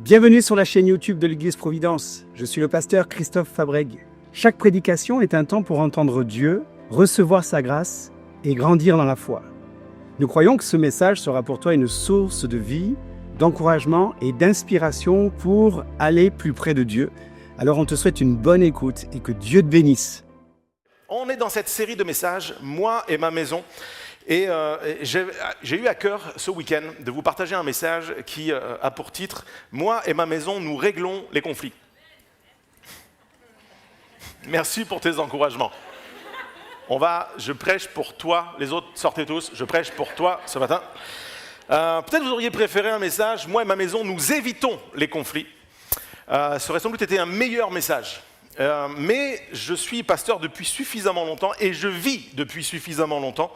Bienvenue sur la chaîne YouTube de l'Église Providence. Je suis le pasteur Christophe Fabreg. Chaque prédication est un temps pour entendre Dieu, recevoir sa grâce et grandir dans la foi. Nous croyons que ce message sera pour toi une source de vie, d'encouragement et d'inspiration pour aller plus près de Dieu. Alors on te souhaite une bonne écoute et que Dieu te bénisse. On est dans cette série de messages, moi et ma maison. Et j'ai eu à cœur ce week-end de vous partager un message qui a pour titre « Moi et ma maison, nous réglons les conflits ». Merci pour tes encouragements. Je prêche pour toi, les autres sortez tous, je prêche pour toi ce matin. Peut-être vous auriez préféré un message « Moi et ma maison, nous évitons les conflits ». Ça aurait sans doute été un meilleur message. Mais je suis pasteur depuis suffisamment longtemps et je vis depuis suffisamment longtemps.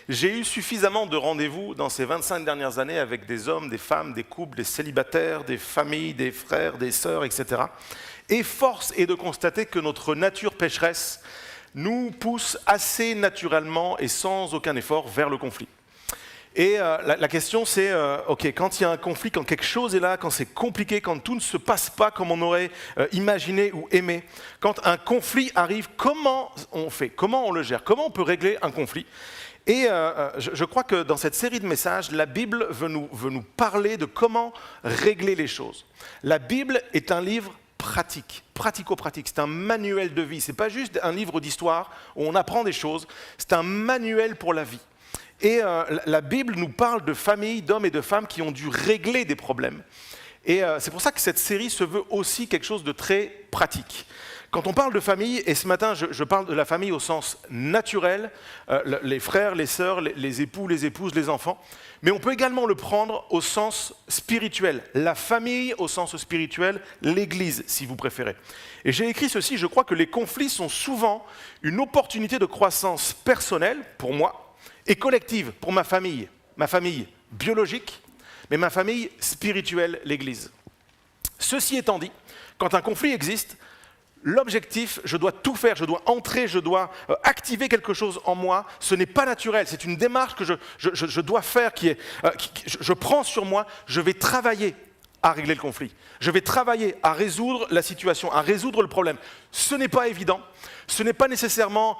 J'ai eu suffisamment de rendez-vous dans ces 25 dernières années avec des hommes, des femmes, des couples, des célibataires, des familles, des frères, des sœurs, etc. Et force est de constater que notre nature pécheresse nous pousse assez naturellement et sans aucun effort vers le conflit. Et la question c'est, quand il y a un conflit, quand quelque chose est là, quand c'est compliqué, quand tout ne se passe pas comme on aurait imaginé ou aimé, quand un conflit arrive, comment on fait? Comment on le gère? Comment on peut régler un conflit? Et je crois que dans cette série de messages, la Bible veut nous parler de comment régler les choses. La Bible est un livre pratique, pratico-pratique, c'est un manuel de vie. Ce n'est pas juste un livre d'histoire où on apprend des choses, c'est un manuel pour la vie. Et la Bible nous parle de familles, d'hommes et de femmes qui ont dû régler des problèmes. Et c'est pour ça que cette série se veut aussi quelque chose de très pratique. Quand on parle de famille, et ce matin je parle de la famille au sens naturel, les frères, les sœurs, les époux, les épouses, les enfants, mais on peut également le prendre au sens spirituel. La famille au sens spirituel, l'Église si vous préférez. Et j'ai écrit ceci, je crois que les conflits sont souvent une opportunité de croissance personnelle pour moi, et collective pour ma famille biologique, mais ma famille spirituelle, l'Église. Ceci étant dit, quand un conflit existe, l'objectif, je dois tout faire, je dois entrer, je dois activer quelque chose en moi, ce n'est pas naturel, c'est une démarche que je dois faire, je prends sur moi, je vais travailler à régler le conflit. Je vais travailler à résoudre la situation, à résoudre le problème. Ce n'est pas évident, ce n'est pas nécessairement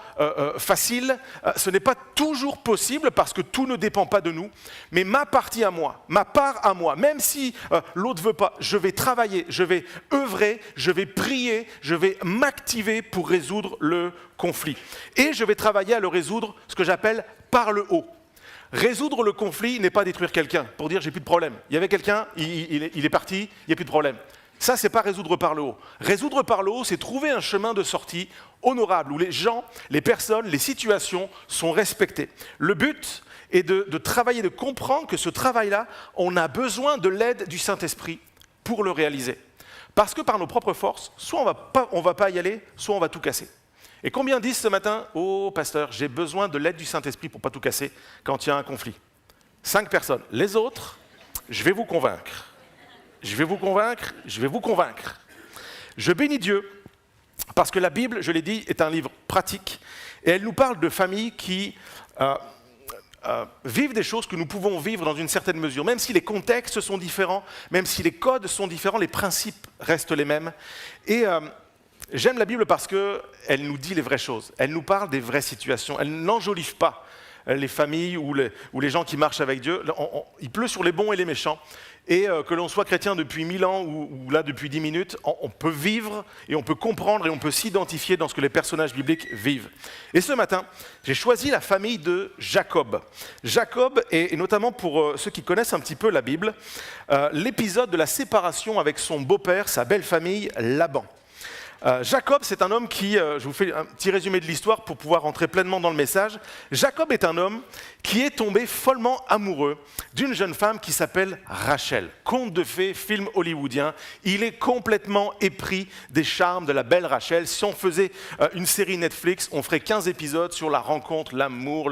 facile, ce n'est pas toujours possible parce que tout ne dépend pas de nous, mais ma partie à moi, ma part à moi, même si l'autre ne veut pas, je vais travailler, je vais œuvrer, je vais prier, je vais m'activer pour résoudre le conflit. Et je vais travailler à le résoudre, ce que j'appelle par le haut. Résoudre le conflit n'est pas détruire quelqu'un pour dire j'ai plus de problème. Il y avait quelqu'un, il est parti, il n'y a plus de problème. Ça, c'est pas résoudre par le haut. Résoudre par le haut, c'est trouver un chemin de sortie honorable où les gens, les personnes, les situations sont respectées. Le but est de travailler, de comprendre que ce travail-là, on a besoin de l'aide du Saint-Esprit pour le réaliser. Parce que par nos propres forces, soit on va pas y aller, soit on va tout casser. Et combien disent ce matin « Oh, pasteur, j'ai besoin de l'aide du Saint-Esprit pour ne pas tout casser quand il y a un conflit » 5 personnes. Les autres, je vais vous convaincre. Je vais vous convaincre, je vais vous convaincre. Je bénis Dieu parce que la Bible, je l'ai dit, est un livre pratique et elle nous parle de familles qui vivent des choses que nous pouvons vivre dans une certaine mesure. Même si les contextes sont différents, même si les codes sont différents, les principes restent les mêmes. Et j'aime la Bible parce qu'elle nous dit les vraies choses, elle nous parle des vraies situations, elle n'enjolive pas les familles ou les gens qui marchent avec Dieu. Il pleut sur les bons et les méchants, et que l'on soit chrétien depuis 1000 ans ou là depuis 10 minutes, on peut vivre et on peut comprendre et on peut s'identifier dans ce que les personnages bibliques vivent. Et ce matin, j'ai choisi la famille de Jacob. Jacob, et notamment pour ceux qui connaissent un petit peu la Bible, l'épisode de la séparation avec son beau-père, sa belle famille, Laban. Jacob, c'est un homme qui, je vous fais un petit résumé de l'histoire pour pouvoir rentrer pleinement dans le message. Jacob est un homme qui est tombé follement amoureux d'une jeune femme qui s'appelle Rachel. Conte de fées, film hollywoodien. Il est complètement épris des charmes de la belle Rachel. Si on faisait une série Netflix, on ferait 15 épisodes sur la rencontre, l'amour,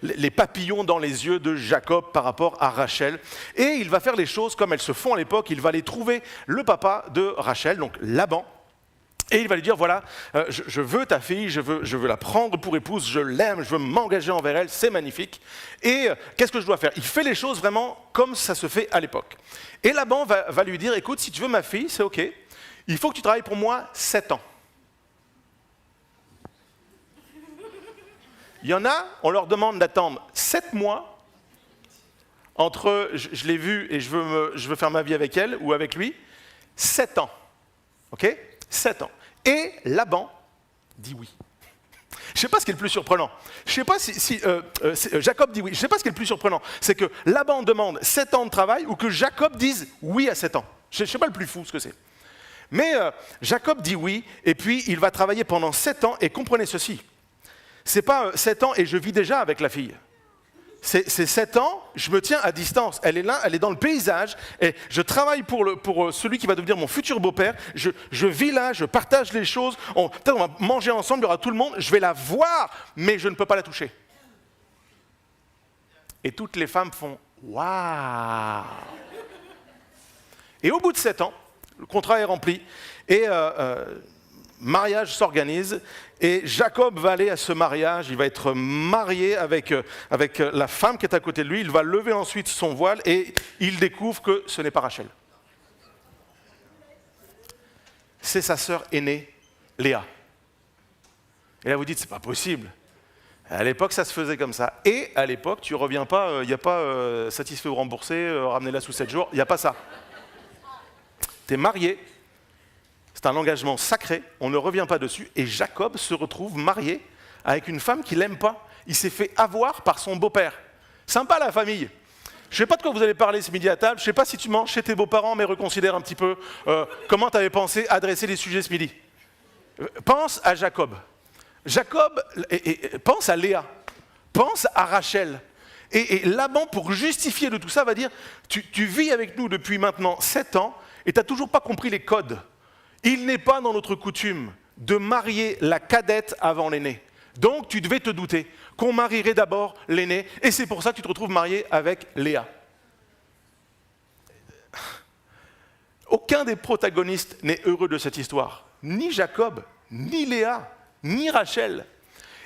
les papillons dans les yeux de Jacob par rapport à Rachel. Et il va faire les choses comme elles se font à l'époque. Il va aller trouver le papa de Rachel, donc Laban. Et il va lui dire, voilà, je veux ta fille, je veux la prendre pour épouse, je l'aime, je veux m'engager envers elle, c'est magnifique. Et qu'est-ce que je dois faire? Il fait les choses vraiment comme ça se fait à l'époque. Et Laban va lui dire, écoute, si tu veux ma fille, c'est OK, il faut que tu travailles pour moi 7 ans. Il y en a, on leur demande d'attendre 7 mois entre je l'ai vue et je veux faire ma vie avec elle ou avec lui, 7 ans. OK? 7 ans. Et Laban dit oui. Je ne sais pas ce qui est le plus surprenant. Je ne sais pas si Jacob dit oui. Je ne sais pas ce qui est le plus surprenant. C'est que Laban demande 7 ans de travail ou que Jacob dise oui à 7 ans. Je ne sais pas le plus fou ce que c'est. Mais Jacob dit oui et puis il va travailler pendant 7 ans et comprenez ceci. Ce n'est pas 7 ans et je vis déjà avec la fille. C'est 7 ans, je me tiens à distance. Elle est là, elle est dans le paysage et je travaille pour celui qui va devenir mon futur beau-père. Je vis là, je partage les choses. Peut-être on va manger ensemble, il y aura tout le monde. Je vais la voir, mais je ne peux pas la toucher. Et toutes les femmes font « Waouh !» Et au bout de 7 ans, le contrat est rempli et mariage s'organise et Jacob va aller à ce mariage, il va être marié avec la femme qui est à côté de lui, il va lever ensuite son voile et il découvre que ce n'est pas Rachel. C'est sa sœur aînée, Léa. Et là vous dites, c'est pas possible. À l'époque, ça se faisait comme ça. Et à l'époque, tu ne reviens pas, il n'y a pas satisfait ou remboursé, ramenez-la sous 7 jours, il n'y a pas ça. Tu es marié. C'est un engagement sacré, on ne revient pas dessus, et Jacob se retrouve marié avec une femme qu'il n'aime pas. Il s'est fait avoir par son beau-père. Sympa la famille. Je ne sais pas de quoi vous allez parler ce midi à table, je ne sais pas si tu manges chez tes beaux-parents, mais reconsidère un petit peu comment tu avais pensé adresser les sujets ce midi. Pense à Jacob. Jacob, pense à Léa. Pense à Rachel. Et Laban, pour justifier de tout ça, va dire, tu vis avec nous depuis maintenant 7 ans, et tu n'as toujours pas compris les codes. Il n'est pas dans notre coutume de marier la cadette avant l'aînée. Donc tu devais te douter qu'on marierait d'abord l'aînée, et c'est pour ça que tu te retrouves marié avec Léa. Aucun des protagonistes n'est heureux de cette histoire. Ni Jacob, ni Léa, ni Rachel.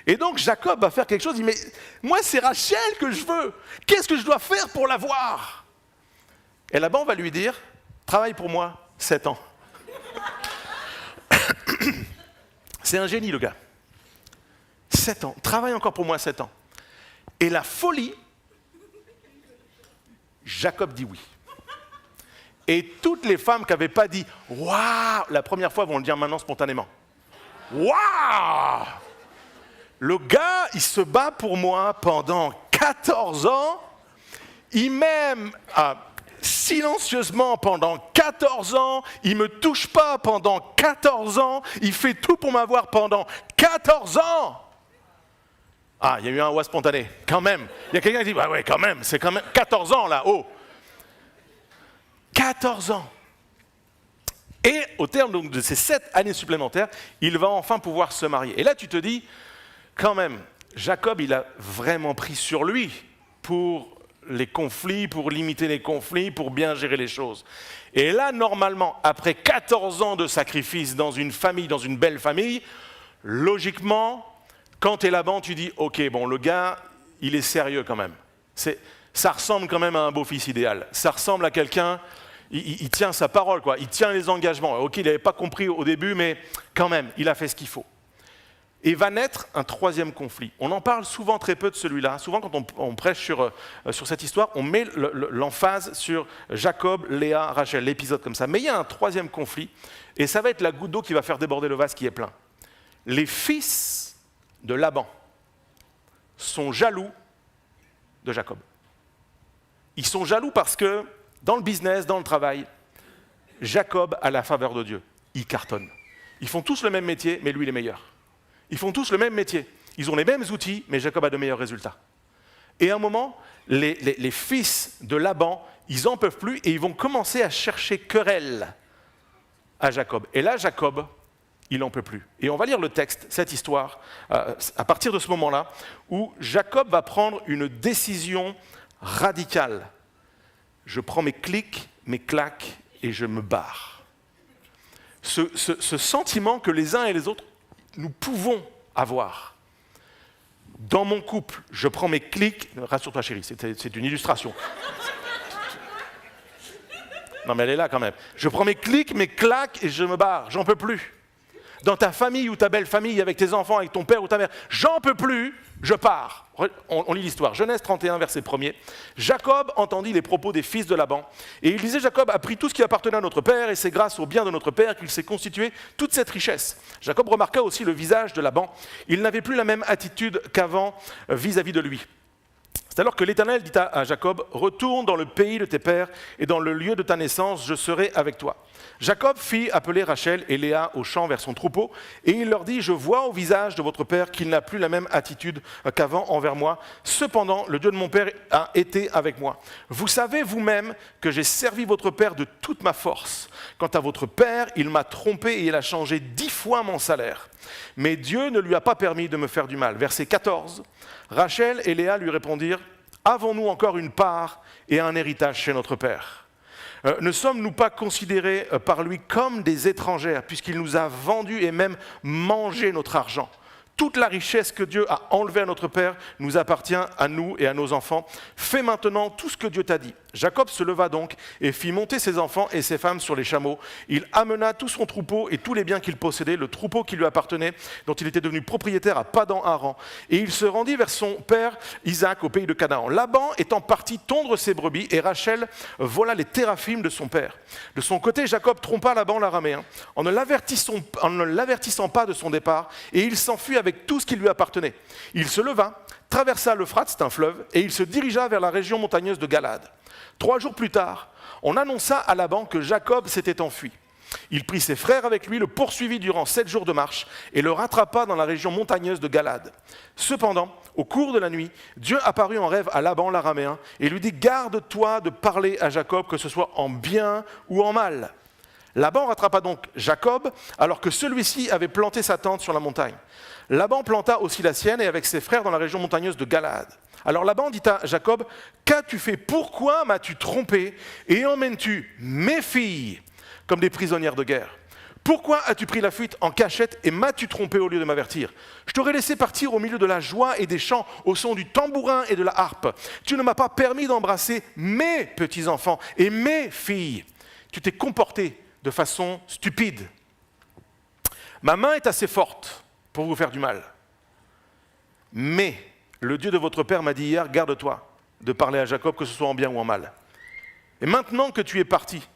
Et donc Jacob va faire quelque chose, il dit, mais moi c'est Rachel que je veux. Qu'est-ce que je dois faire pour l'avoir? Et Laban va lui dire, travaille pour moi 7 ans. C'est un génie, le gars. 7 ans. Travaille encore pour moi 7 ans. Et la folie, Jacob dit oui. Et toutes les femmes qui n'avaient pas dit « Waouh !» la première fois vont le dire maintenant spontanément. « Waouh !» Le gars, il se bat pour moi pendant 14 ans. Il m'aime silencieusement pendant 14 ans, il ne me touche pas pendant 14 ans, il fait tout pour m'avoir pendant 14 ans. Ah, il y a eu un ouah spontané, quand même. Il y a quelqu'un qui dit, bah ouais, quand même, c'est quand même 14 ans là, oh. 14 ans. Et au terme donc, de ces 7 années supplémentaires, il va enfin pouvoir se marier. Et là, tu te dis, quand même, Jacob, il a vraiment pris sur lui pour les conflits, pour limiter les conflits, pour bien gérer les choses. Et là, normalement, après 14 ans de sacrifice dans une famille, dans une belle famille, logiquement, quand tu es Laban, tu dis, ok, bon, le gars, il est sérieux quand même. Ça ressemble quand même à un beau-fils idéal. Ça ressemble à quelqu'un, il tient sa parole, quoi. Il tient les engagements. Ok, il n'avait pas compris au début, mais quand même, il a fait ce qu'il faut. Et va naître un 3e conflit. On en parle souvent très peu de celui-là. Souvent, quand on prêche sur cette histoire, on met l'emphase sur Jacob, Léa, Rachel, l'épisode comme ça. Mais il y a un 3e conflit, et ça va être la goutte d'eau qui va faire déborder le vase qui est plein. Les fils de Laban sont jaloux de Jacob. Ils sont jaloux parce que, dans le business, dans le travail, Jacob a la faveur de Dieu. Il cartonne. Ils font tous le même métier, mais lui, il est meilleur. Ils font tous le même métier. Ils ont les mêmes outils, mais Jacob a de meilleurs résultats. Et à un moment, les fils de Laban, ils n'en peuvent plus et ils vont commencer à chercher querelle à Jacob. Et là, Jacob, il n'en peut plus. Et on va lire le texte, cette histoire, à partir de ce moment-là, où Jacob va prendre une décision radicale. Je prends mes clics, mes claques et je me barre. ce sentiment que les uns et les autres, nous pouvons avoir. Dans mon couple, je prends mes clics, rassure-toi chérie, c'est une illustration. Non mais elle est là quand même. Je prends mes clics, mes claques et je me barre, j'en peux plus. Dans ta famille ou ta belle famille, avec tes enfants, avec ton père ou ta mère, j'en peux plus, je pars. On lit l'histoire. Genèse 31, verset 1er. Jacob entendit les propos des fils de Laban. Et il disait, Jacob a pris tout ce qui appartenait à notre père, et c'est grâce au bien de notre père qu'il s'est constitué toute cette richesse. Jacob remarqua aussi le visage de Laban. Il n'avait plus la même attitude qu'avant vis-à-vis de lui. C'est alors que l'Éternel dit à Jacob, « Retourne dans le pays de tes pères et dans le lieu de ta naissance, je serai avec toi. » Jacob fit appeler Rachel et Léa au champ vers son troupeau, et il leur dit, « Je vois au visage de votre père qu'il n'a plus la même attitude qu'avant envers moi. Cependant, le Dieu de mon père a été avec moi. Vous savez vous-même que j'ai servi votre père de toute ma force. Quant à votre père, il m'a trompé et il a changé 10 fois mon salaire. Mais Dieu ne lui a pas permis de me faire du mal. » Verset 14. Rachel et Léa lui répondirent, « Avons-nous encore une part et un héritage chez notre père ? Ne sommes-nous pas considérés par lui comme des étrangères, puisqu'il nous a vendus et même mangé notre argent ? Toute la richesse que Dieu a enlevée à notre père nous appartient à nous et à nos enfants. Fais maintenant tout ce que Dieu t'a dit. » Jacob se leva donc et fit monter ses enfants et ses femmes sur les chameaux. Il amena tout son troupeau et tous les biens qu'il possédait, le troupeau qui lui appartenait, dont il était devenu propriétaire à Padan-Aram. Et il se rendit vers son père Isaac au pays de Canaan. Laban étant parti tondre ses brebis et Rachel vola les téraphimes de son père. De son côté, Jacob trompa Laban l'araméen en ne l'avertissant pas de son départ, et il s'enfuit avec tout ce qui lui appartenait. Il se leva, traversa l'Euphrate, c'est un fleuve, et il se dirigea vers la région montagneuse de Galad. 3 jours plus tard, on annonça à Laban que Jacob s'était enfui. Il prit ses frères avec lui, le poursuivit durant 7 jours de marche et le rattrapa dans la région montagneuse de Galad. Cependant, au cours de la nuit, Dieu apparut en rêve à Laban l'araméen et lui dit « Garde-toi de parler à Jacob, que ce soit en bien ou en mal. » Laban rattrapa donc Jacob alors que celui-ci avait planté sa tente sur la montagne. Laban planta aussi la sienne et avec ses frères dans la région montagneuse de Galad. Alors Laban dit à Jacob, « Qu'as-tu fait? Pourquoi m'as-tu trompé et emmènes-tu mes filles comme des prisonnières de guerre? Pourquoi as-tu pris la fuite en cachette et m'as-tu trompé au lieu de m'avertir? Je t'aurais laissé partir au milieu de la joie et des chants, au son du tambourin et de la harpe. Tu ne m'as pas permis d'embrasser mes petits-enfants et mes filles. Tu t'es comporté de façon stupide. Ma main est assez forte pour vous faire du mal. Mais le Dieu de votre père m'a dit hier, garde-toi de parler à Jacob, que ce soit en bien ou en mal. Et maintenant que tu es parti,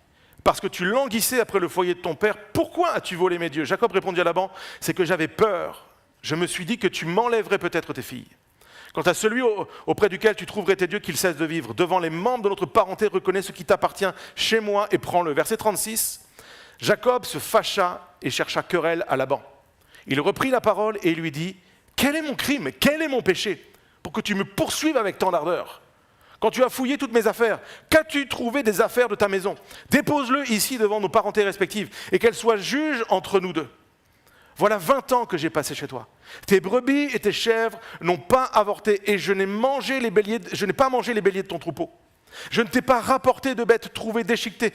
parce que tu languissais après le foyer de ton père, pourquoi as-tu volé mes dieux? Jacob répondit à Laban, c'est que j'avais peur. Je me suis dit que tu m'enlèverais peut-être tes filles. Quant à celui auprès duquel tu trouverais tes dieux, qu'il cesse de vivre. Devant les membres de notre parenté, reconnais ce qui t'appartient chez moi et prends-le. Verset 36, Jacob se fâcha et chercha querelle à Laban. Il reprit la parole et lui dit, quel est mon crime? Quel est mon péché pour que tu me poursuives avec tant d'ardeur? Quand tu as fouillé toutes mes affaires, qu'as-tu trouvé des affaires de ta maison? Dépose-le ici devant nos parentés respectives et qu'elles soient juges entre nous deux. Voilà 20 ans que j'ai passé chez toi. Tes brebis et tes chèvres n'ont pas avorté et je n'ai pas mangé les béliers de ton troupeau. Je ne t'ai pas rapporté de bêtes trouvées déchiquetées.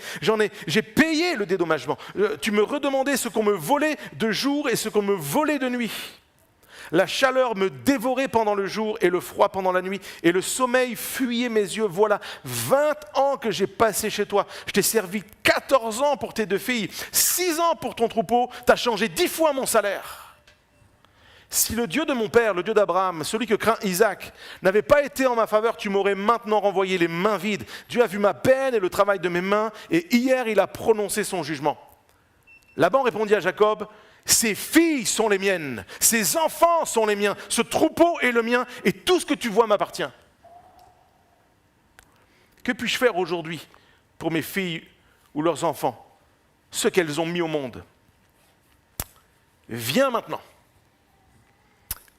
J'ai payé le dédommagement. Tu me redemandais ce qu'on me volait de jour et ce qu'on me volait de nuit. La chaleur me dévorait pendant le jour et le froid pendant la nuit, et le sommeil fuyait mes yeux. Voilà 20 ans que j'ai passé chez toi. Je t'ai servi 14 ans pour tes 2 filles, 6 ans pour ton troupeau. Tu as changé 10 fois mon salaire. Si le Dieu de mon père, le Dieu d'Abraham, celui que craint Isaac, n'avait pas été en ma faveur, tu m'aurais maintenant renvoyé les mains vides. Dieu a vu ma peine et le travail de mes mains, et hier il a prononcé son jugement. Laban répondit à Jacob, ces filles sont les miennes, ces enfants sont les miens, ce troupeau est le mien et tout ce que tu vois m'appartient. Que puis-je faire aujourd'hui pour mes filles ou leurs enfants, ce qu'elles ont mis au monde? Viens maintenant,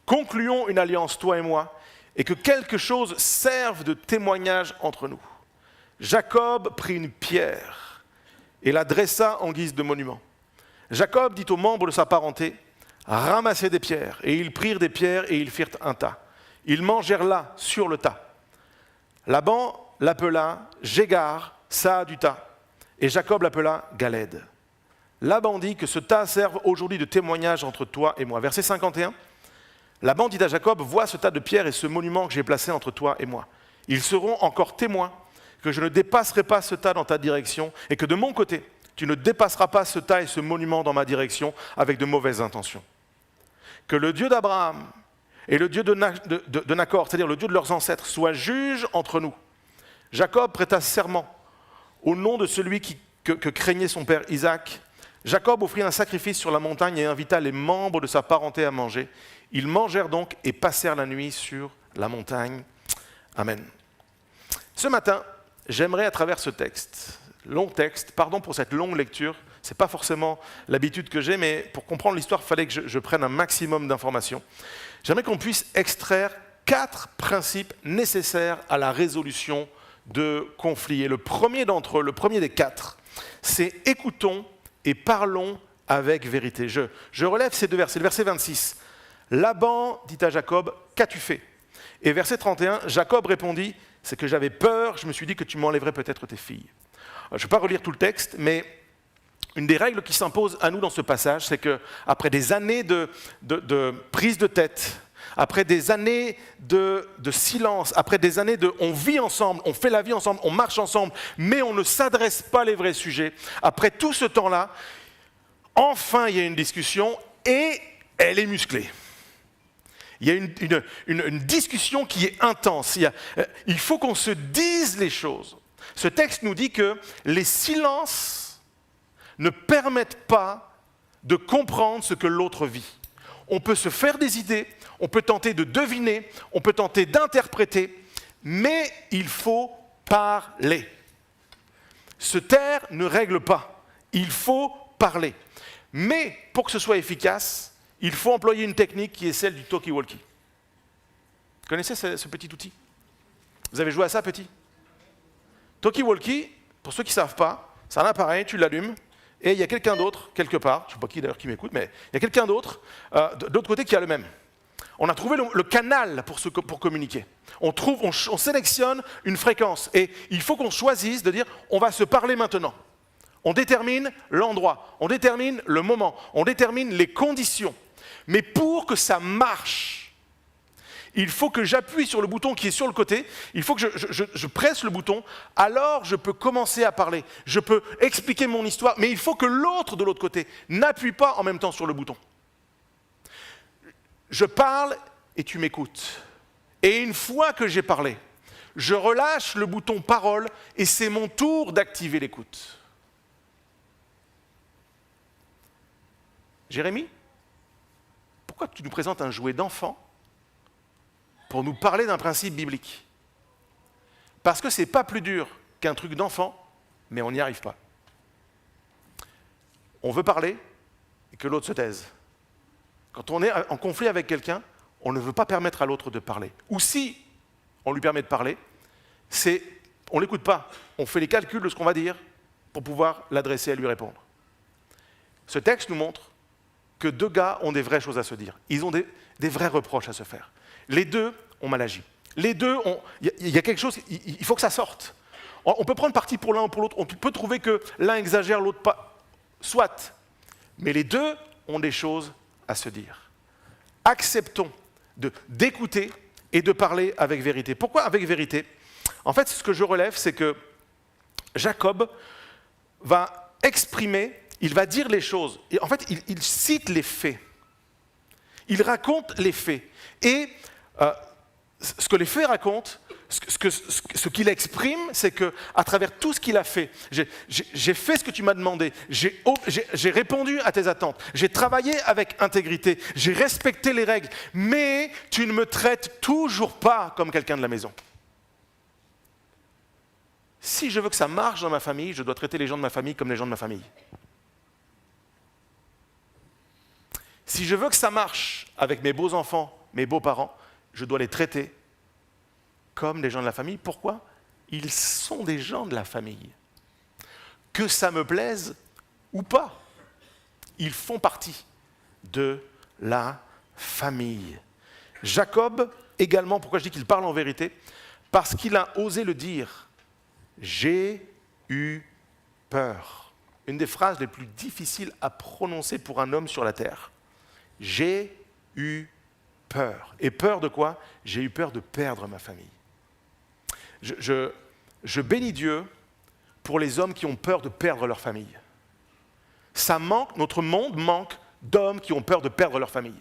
concluons une alliance, toi et moi, et que quelque chose serve de témoignage entre nous. Jacob prit une pierre et la dressa en guise de monument. Jacob dit aux membres de sa parenté, ramassez des pierres. Et ils prirent des pierres et ils firent un tas. Ils mangèrent là, sur le tas. Laban l'appela Jégar, ça du tas. Et Jacob l'appela Galed. Laban dit que ce tas serve aujourd'hui de témoignage entre toi et moi. Verset 51, Laban dit à Jacob, vois ce tas de pierres et ce monument que j'ai placé entre toi et moi. Ils seront encore témoins que je ne dépasserai pas ce tas dans ta direction et que de mon côté, tu ne dépasseras pas ce tas et ce monument dans ma direction avec de mauvaises intentions. Que le Dieu d'Abraham et le Dieu de Nacor, c'est-à-dire le Dieu de leurs ancêtres, soit juge entre nous. Jacob prêta serment au nom de celui que craignait son père Isaac. Jacob offrit un sacrifice sur la montagne et invita les membres de sa parenté à manger. Ils mangèrent donc et passèrent la nuit sur la montagne. Amen. Ce matin, j'aimerais à travers ce texte, long texte, pardon pour cette longue lecture, ce n'est pas forcément l'habitude que j'ai, mais pour comprendre l'histoire, il fallait que je prenne un maximum d'informations. J'aimerais qu'on puisse extraire 4 principes nécessaires à la résolution de conflits. Et le premier d'entre eux, le premier des 4, c'est écoutons et parlons avec vérité. Je relève ces 2 versets. Le verset 26, Laban dit à Jacob, qu'as-tu fait? Et verset 31, Jacob répondit, c'est que j'avais peur, je me suis dit que tu m'enlèverais peut-être tes filles. Je ne vais pas relire tout le texte, mais une des règles qui s'impose à nous dans ce passage, c'est qu'après des années de prise de tête, après des années de silence, après des années de on vit ensemble, on fait la vie ensemble, on marche ensemble, mais on ne s'adresse pas les vrais sujets, après tout ce temps-là, enfin il y a une discussion et elle est musclée. Il y a une discussion qui est intense. Il faut qu'on se dise les choses. Ce texte nous dit que les silences ne permettent pas de comprendre ce que l'autre vit. On peut se faire des idées, on peut tenter de deviner, on peut tenter d'interpréter, mais il faut parler. Se taire ne règle pas. Il faut parler. Mais pour que ce soit efficace, il faut employer une technique qui est celle du talkie-walkie. Vous connaissez ce petit outil? Vous avez joué à ça, petit? Talkie-walkie, pour ceux qui ne savent pas, c'est un appareil, tu l'allumes, et il y a quelqu'un d'autre, quelque part, je ne sais pas qui d'ailleurs qui m'écoute, mais il y a quelqu'un d'autre, de l'autre côté, qui a le même. On a trouvé le canal pour communiquer. On sélectionne une fréquence, et il faut qu'on choisisse de dire, on va se parler maintenant. On détermine l'endroit, on détermine le moment, on détermine les conditions. Mais pour que ça marche, il faut que j'appuie sur le bouton qui est sur le côté, il faut que je presse le bouton, alors je peux commencer à parler, je peux expliquer mon histoire, mais il faut que l'autre de l'autre côté n'appuie pas en même temps sur le bouton. Je parle et tu m'écoutes. Et une fois que j'ai parlé, je relâche le bouton parole et c'est mon tour d'activer l'écoute. Jérémy, pourquoi tu nous présentes un jouet d'enfant pour nous parler d'un principe biblique? Parce que ce n'est pas plus dur qu'un truc d'enfant, mais on n'y arrive pas. On veut parler et que l'autre se taise. Quand on est en conflit avec quelqu'un, on ne veut pas permettre à l'autre de parler. Ou si on lui permet de parler, on ne l'écoute pas. On fait les calculs de ce qu'on va dire pour pouvoir l'adresser et lui répondre. Ce texte nous montre que 2 gars ont des vraies choses à se dire. Ils ont des vrais reproches à se faire. Les 2 ont mal agi. Les 2, il y a quelque chose, il faut que ça sorte. On peut prendre parti pour l'un ou pour l'autre, on peut trouver que l'un exagère, l'autre pas. Soit. Mais les 2 ont des choses à se dire. Acceptons d'écouter et de parler avec vérité. Pourquoi avec vérité? En fait, ce que je relève, c'est que Jacob va exprimer, il va dire les choses. Et en fait, il cite les faits. Il raconte les faits. Et ce que les faits racontent, ce qu'il exprime, c'est qu'à travers tout ce qu'il a fait, j'ai fait ce que tu m'as demandé, j'ai répondu à tes attentes, j'ai travaillé avec intégrité, j'ai respecté les règles, mais tu ne me traites toujours pas comme quelqu'un de la maison. Si je veux que ça marche dans ma famille, je dois traiter les gens de ma famille comme les gens de ma famille. Si je veux que ça marche avec mes beaux-enfants, mes beaux-parents, je dois les traiter comme des gens de la famille. Pourquoi? Ils sont des gens de la famille. Que ça me plaise ou pas, ils font partie de la famille. Jacob, également, pourquoi je dis qu'il parle en vérité? Parce qu'il a osé le dire. J'ai eu peur. une des phrases les plus difficiles à prononcer pour un homme sur la terre. J'ai eu peur. Et peur de quoi? J'ai eu peur de perdre ma famille. Je bénis Dieu pour les hommes qui ont peur de perdre leur famille. Notre monde manque d'hommes qui ont peur de perdre leur famille.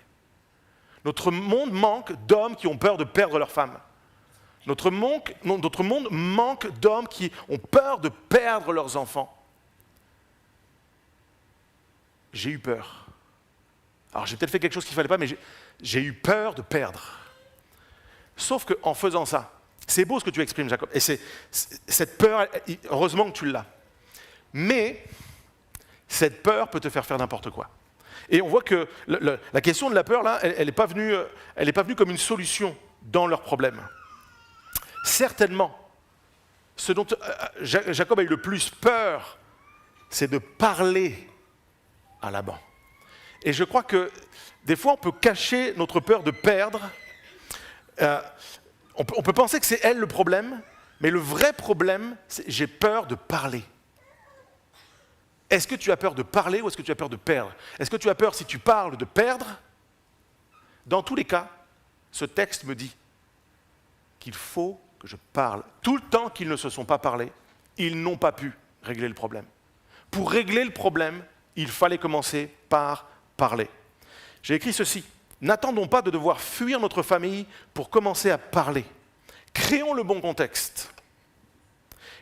Notre monde manque d'hommes qui ont peur de perdre leur femme. Notre monde manque d'hommes qui ont peur de perdre leurs enfants. J'ai eu peur. Alors j'ai peut-être fait quelque chose qu'il ne fallait pas, mais j'ai eu peur de perdre. Sauf qu'en faisant ça, c'est beau ce que tu exprimes, Jacob, et cette peur, heureusement que tu l'as. Mais cette peur peut te faire n'importe quoi. Et on voit que la question de la peur, là, elle n'est pas venue comme une solution dans leurs problèmes. Certainement, ce dont Jacob a eu le plus peur, c'est de parler à Laban. Et je crois que des fois, on peut cacher notre peur de perdre. On peut penser que c'est elle le problème, mais le vrai problème, c'est j'ai peur de parler. Est-ce que tu as peur de parler ou est-ce que tu as peur de perdre? Est-ce que tu as peur, si tu parles, de perdre? Dans tous les cas, ce texte me dit qu'il faut que je parle. Tout le temps qu'ils ne se sont pas parlé, ils n'ont pas pu régler le problème. Pour régler le problème, il fallait commencer par parler. J'ai écrit ceci. N'attendons pas de devoir fuir notre famille pour commencer à parler. Créons le bon contexte.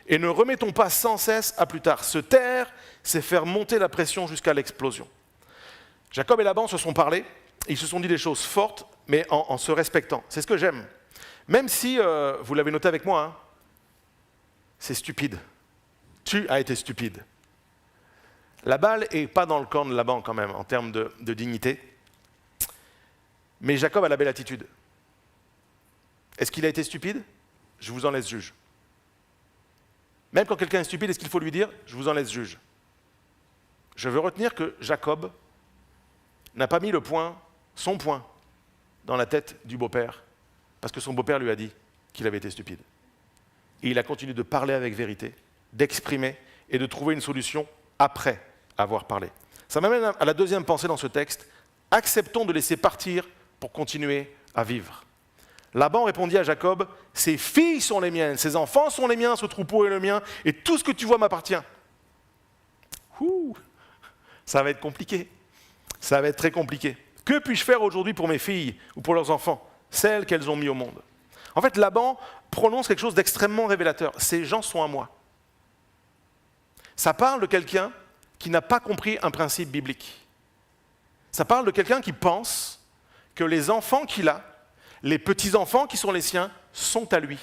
Et ne remettons pas sans cesse à plus tard. Se taire, c'est faire monter la pression jusqu'à l'explosion. Jacob et Laban se sont parlé, ils se sont dit des choses fortes, mais en se respectant. C'est ce que j'aime. Même si, vous l'avez noté avec moi, hein, c'est stupide. Tu as été stupide. La balle n'est pas dans le camp de Laban quand même, en termes de dignité. Mais Jacob a la belle attitude. Est-ce qu'il a été stupide? Je vous en laisse juge. Même quand quelqu'un est stupide, est-ce qu'il faut lui dire « je vous en laisse juge » ? Je veux retenir que Jacob n'a pas mis son poing, dans la tête du beau-père, parce que son beau-père lui a dit qu'il avait été stupide. Et il a continué de parler avec vérité, d'exprimer et de trouver une solution après avoir parlé. Ça m'amène à la deuxième pensée dans ce texte. Acceptons de laisser partir pour continuer à vivre. Laban répondit à Jacob, « Ces filles sont les miennes, ces enfants sont les miens, ce troupeau est le mien, et tout ce que tu vois m'appartient. » Ça va être compliqué. Ça va être très compliqué. Que puis-je faire aujourd'hui pour mes filles ou pour leurs enfants, celles qu'elles ont mis au monde? En fait, Laban prononce quelque chose d'extrêmement révélateur. Ces gens sont à moi. Ça parle de quelqu'un qui n'a pas compris un principe biblique. Ça parle de quelqu'un qui pense que les enfants qu'il a, les petits-enfants qui sont les siens, sont à lui.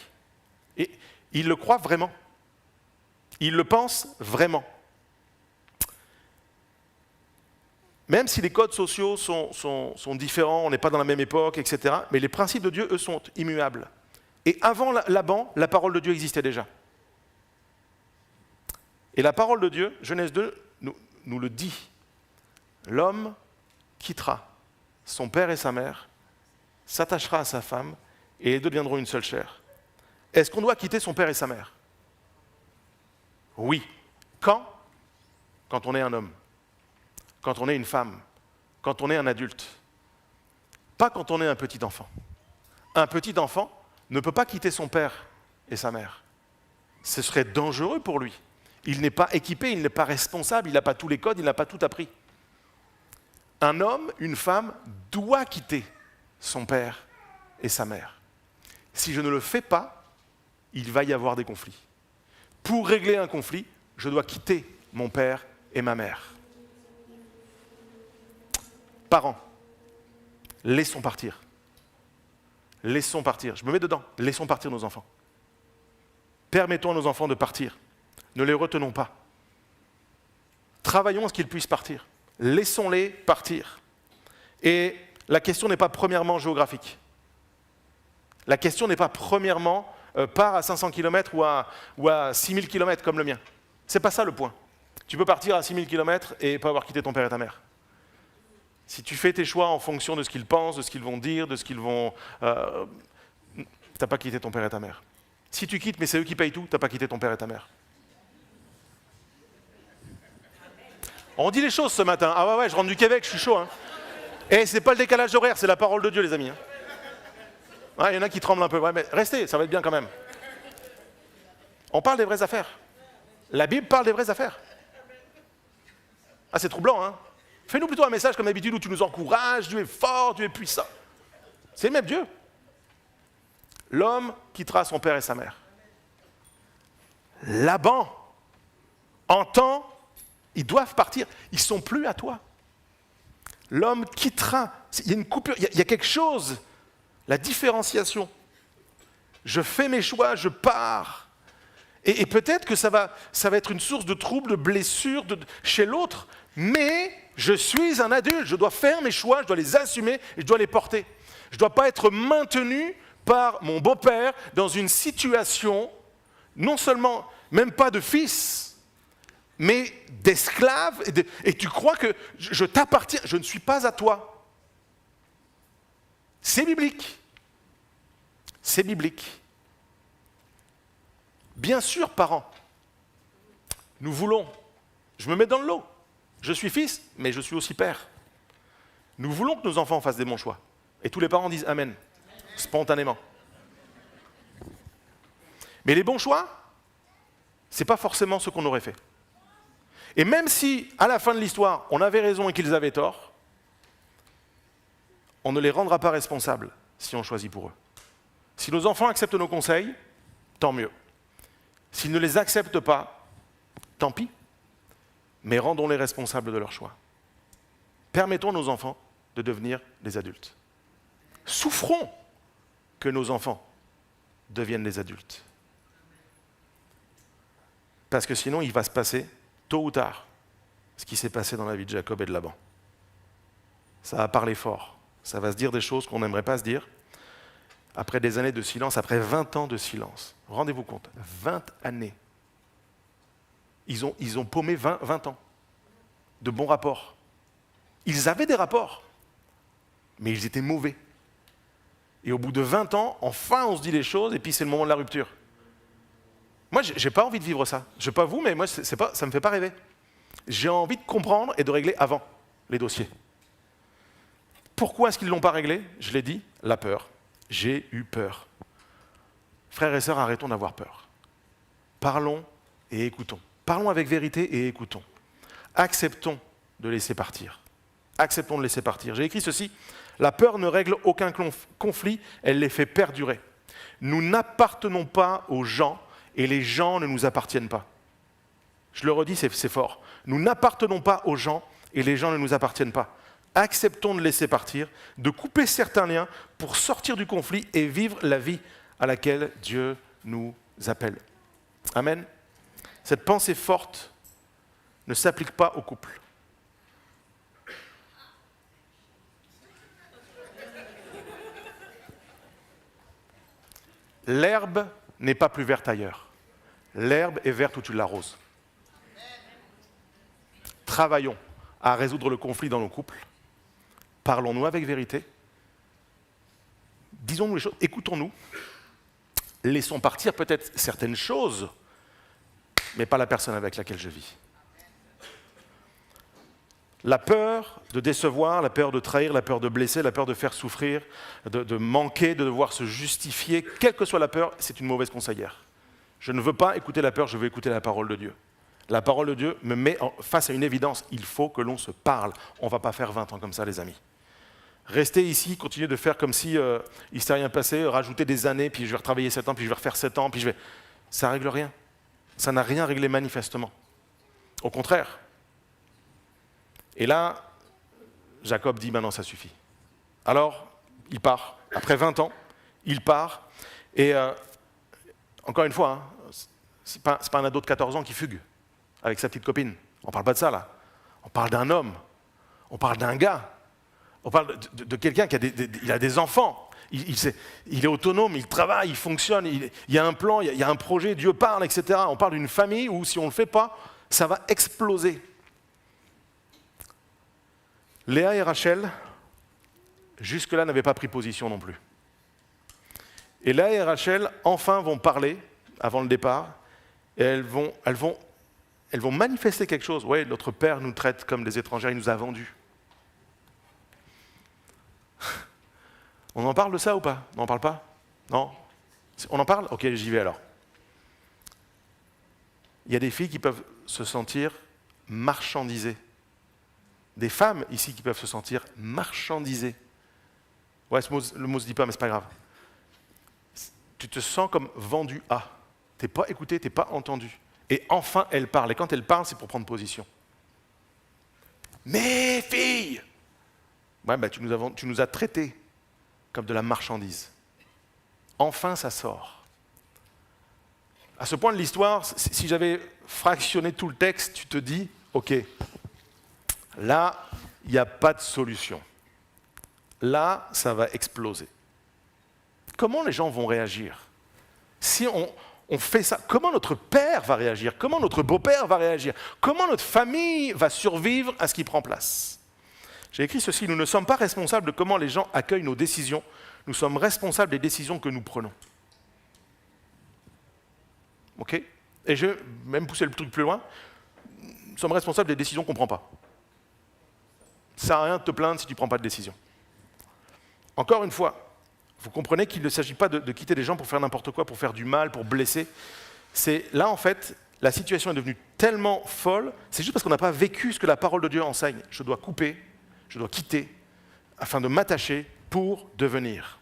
Et il le croit vraiment. Il le pense vraiment. Même si les codes sociaux sont différents, on n'est pas dans la même époque, etc., mais les principes de Dieu, eux, sont immuables. Et avant Laban, la parole de Dieu existait déjà. Et la parole de Dieu, Genèse 2, nous le dit. L'homme quittera son père et sa mère, s'attachera à sa femme, et les deux deviendront une seule chair. Est-ce qu'on doit quitter son père et sa mère? Oui. Quand? Quand on est un homme. Quand on est une femme. Quand on est un adulte. Pas quand on est un petit enfant. Un petit enfant ne peut pas quitter son père et sa mère. Ce serait dangereux pour lui. Il n'est pas équipé, il n'est pas responsable, il n'a pas tous les codes, il n'a pas tout appris. Un homme, une femme, doit quitter son père et sa mère. Si je ne le fais pas, il va y avoir des conflits. Pour régler un conflit, je dois quitter mon père et ma mère. Parents, laissons partir. Laissons partir. Je me mets dedans. Laissons partir nos enfants. Permettons à nos enfants de partir. Ne les retenons pas. Travaillons à ce qu'ils puissent partir. Laissons-les partir. Et la question n'est pas premièrement géographique. La question n'est pas premièrement pars à 500 km ou à 6000 km comme le mien. C'est pas ça le point. Tu peux partir à 6000 km et pas avoir quitté ton père et ta mère. Si tu fais tes choix en fonction de ce qu'ils pensent, de ce qu'ils vont dire, de ce qu'ils vont... t'as pas quitté ton père et ta mère. Si tu quittes, mais c'est eux qui payent tout, t'as pas quitté ton père et ta mère. On dit les choses ce matin. Ah ouais, je rentre du Québec, je suis chaud. Hein. Et c'est pas le décalage horaire, c'est la parole de Dieu, les amis. Il y en a qui tremblent un peu. Ouais, mais restez, ça va être bien quand même. On parle des vraies affaires. La Bible parle des vraies affaires. Ah, c'est troublant, hein. Fais-nous plutôt un message comme d'habitude où tu nous encourages, Dieu est fort, Dieu est puissant. C'est le même Dieu. L'homme quittera son père et sa mère. Laban entend, ils doivent partir, ils ne sont plus à toi. L'homme quittera, il y a une coupure, il y a quelque chose, la différenciation. Je fais mes choix, je pars. Et peut-être que ça va être une source de troubles, de blessures chez l'autre, mais je suis un adulte, je dois faire mes choix, je dois les assumer et je dois les porter. Je ne dois pas être maintenu par mon beau-père dans une situation, non seulement, même pas de fils, mais d'esclave, et tu crois que je t'appartiens, je ne suis pas à toi. C'est biblique. C'est biblique. Bien sûr, parents, nous voulons, je me mets dans le lot, je suis fils, mais je suis aussi père. Nous voulons que nos enfants fassent des bons choix. Et tous les parents disent Amen, spontanément. Mais les bons choix, ce n'est pas forcément ce qu'on aurait fait. Et même si, à la fin de l'histoire, on avait raison et qu'ils avaient tort, on ne les rendra pas responsables si on choisit pour eux. Si nos enfants acceptent nos conseils, tant mieux. S'ils ne les acceptent pas, tant pis. Mais rendons-les responsables de leurs choix. Permettons à nos enfants de devenir des adultes. Souffrons que nos enfants deviennent des adultes. Parce que sinon, il va se passer, tôt ou tard, ce qui s'est passé dans la vie de Jacob et de Laban. Ça va parler fort. Ça va se dire des choses qu'on n'aimerait pas se dire. Après des années de silence, après 20 ans de silence. Rendez-vous compte, 20 années. Ils ont paumé 20 ans de bons rapports. Ils avaient des rapports, mais ils étaient mauvais. Et au bout de 20 ans, enfin on se dit les choses, et puis c'est le moment de la rupture. Moi, je n'ai pas envie de vivre ça. Je ne sais pas vous, mais moi, ça ne me fait pas rêver. J'ai envie de comprendre et de régler avant les dossiers. Pourquoi est-ce qu'ils ne l'ont pas réglé? Je l'ai dit, la peur. J'ai eu peur. Frères et sœurs, arrêtons d'avoir peur. Parlons et écoutons. Parlons avec vérité et écoutons. Acceptons de laisser partir. Acceptons de laisser partir. J'ai écrit ceci, la peur ne règle aucun conflit, elle les fait perdurer. Nous n'appartenons pas aux gens et les gens ne nous appartiennent pas. Je le redis, c'est fort. Nous n'appartenons pas aux gens et les gens ne nous appartiennent pas. Acceptons de laisser partir, de couper certains liens pour sortir du conflit et vivre la vie à laquelle Dieu nous appelle. Amen. Cette pensée forte ne s'applique pas au couple. L'herbe n'est pas plus verte ailleurs. L'herbe est verte où tu l'arroses. Travaillons à résoudre le conflit dans nos couples. Parlons-nous avec vérité. Disons-nous les choses, écoutons-nous. Laissons partir peut-être certaines choses, mais pas la personne avec laquelle je vis. La peur de décevoir, la peur de trahir, la peur de blesser, la peur de faire souffrir, de manquer, de devoir se justifier, quelle que soit la peur, c'est une mauvaise conseillère. Je ne veux pas écouter la peur, je veux écouter la parole de Dieu. La parole de Dieu me met face à une évidence, il faut que l'on se parle. On ne va pas faire 20 ans comme ça, les amis. Rester ici, continuer de faire comme si il ne s'est rien passé, rajouter des années, puis je vais retravailler 7 ans, puis je vais refaire 7 ans, puis ça ne règle rien. Ça n'a rien réglé manifestement. Au contraire. Et là, Jacob dit, maintenant ça suffit. Alors, il part. Après 20 ans, il part. Et encore une fois, hein, ce n'est pas un ado de 14 ans qui fugue avec sa petite copine. On ne parle pas de ça, là. On parle d'un homme. On parle d'un gars. On parle de quelqu'un qui a des enfants. Il est autonome, il travaille, il fonctionne, il y a un plan, il y a un projet, Dieu parle, etc. On parle d'une famille où, si on ne le fait pas, ça va exploser. Léa et Rachel, jusque-là, n'avaient pas pris position non plus. Et Léa et Rachel, enfin, vont parler, avant le départ, et elles vont elles vont manifester quelque chose. Oui, notre père nous traite comme des étrangers, il nous a vendus. On en parle de ça ou pas? On n'en parle pas? Non? On en parle? Ok, j'y vais alors. Il y a des filles qui peuvent se sentir marchandisées. Des femmes ici qui peuvent se sentir marchandisées. Ouais, le mot ne se dit pas, mais ce n'est pas grave. Tu te sens comme vendu à. Tu n'es pas écouté, tu n'es pas entendu. Et enfin, elle parle. Et quand elle parle, c'est pour prendre position. Mes filles! Ouais, bah, tu nous as traités comme de la marchandise. Enfin, ça sort. À ce point de l'histoire, si j'avais fractionné tout le texte, tu te dis, ok, là, il n'y a pas de solution. Là, ça va exploser. Comment les gens vont réagir? Si on fait ça, comment notre père va réagir? Comment notre beau-père va réagir? Comment notre famille va survivre à ce qui prend place? J'ai écrit ceci, nous ne sommes pas responsables de comment les gens accueillent nos décisions, nous sommes responsables des décisions que nous prenons. Ok? Et je vais même pousser le truc plus loin, nous sommes responsables des décisions qu'on ne prend pas. Ça ne sert à rien de te plaindre si tu ne prends pas de décision. Encore une fois, vous comprenez qu'il ne s'agit pas de quitter des gens pour faire n'importe quoi, pour faire du mal, pour blesser. C'est là, en fait, la situation est devenue tellement folle, c'est juste parce qu'on n'a pas vécu ce que la parole de Dieu enseigne. Je dois couper, je dois quitter, afin de m'attacher pour devenir.